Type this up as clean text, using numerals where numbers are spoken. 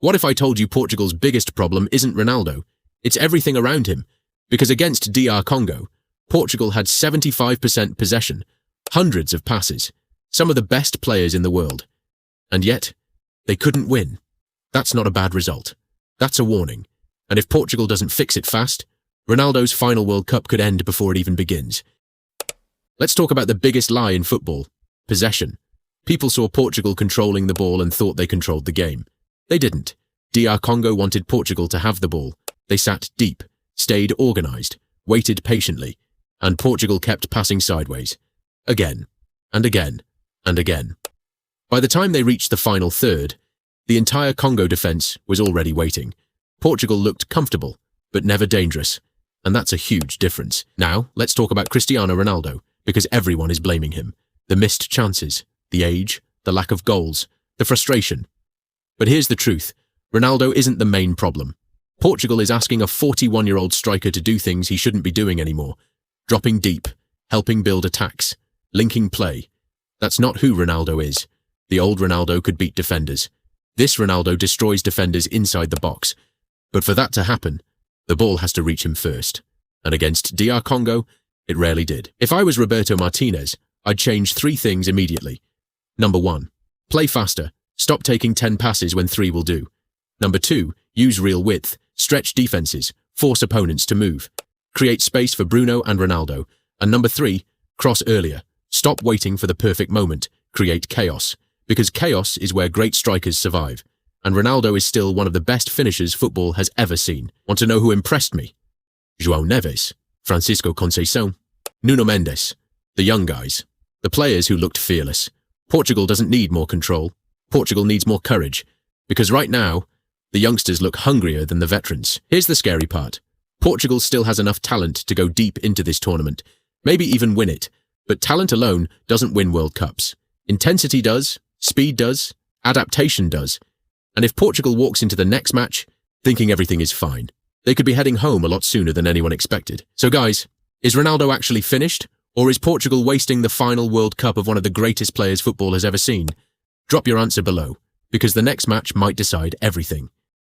What if I told you Portugal's biggest problem isn't Ronaldo? It's everything around him. Because against DR Congo, Portugal had 75% possession, hundreds of passes, some of the best players in the world. And yet, they couldn't win. That's not a bad result. That's a warning. And if Portugal doesn't fix it fast, Ronaldo's final World Cup could end before it even begins. Let's talk about the biggest lie in football: possession. People saw Portugal controlling the ball and thought they controlled the game. They didn't. DR Congo wanted Portugal to have the ball. They sat deep, stayed organised, waited patiently, and Portugal kept passing sideways. Again, and again, and again. By the time they reached the final third, the entire Congo defence was already waiting. Portugal looked comfortable, but never dangerous, and that's a huge difference. Now, let's talk about Cristiano Ronaldo, because everyone is blaming him. The missed chances, the age, the lack of goals, the frustration. But here's the truth: Ronaldo isn't the main problem. Portugal is asking a 41-year-old striker to do things he shouldn't be doing anymore. Dropping deep, helping build attacks, linking play. That's not who Ronaldo is. The old Ronaldo could beat defenders. This Ronaldo destroys defenders inside the box. But for that to happen, the ball has to reach him first. And against DR Congo, it rarely did. If I was Roberto Martinez, I'd change 3 things immediately. Number 1, play faster. Stop taking 10 passes when 3 will do. Number 2, use real width. Stretch defenses. Force opponents to move. Create space for Bruno and Ronaldo. And number 3, cross earlier. Stop waiting for the perfect moment. Create chaos. Because chaos is where great strikers survive. And Ronaldo is still one of the best finishers football has ever seen. Want to know who impressed me? João Neves, Francisco Conceição, Nuno Mendes. The young guys. The players who looked fearless. Portugal doesn't need more control. Portugal needs more courage. Because right now, the youngsters look hungrier than the veterans. Here's the scary part. Portugal still has enough talent to go deep into this tournament. Maybe even win it. But talent alone doesn't win World Cups. Intensity does. Speed does. Adaptation does. And if Portugal walks into the next match thinking everything is fine, they could be heading home a lot sooner than anyone expected. So guys, is Ronaldo actually finished? Or is Portugal wasting the final World Cup of one of the greatest players football has ever seen? Drop your answer below, because the next match might decide everything.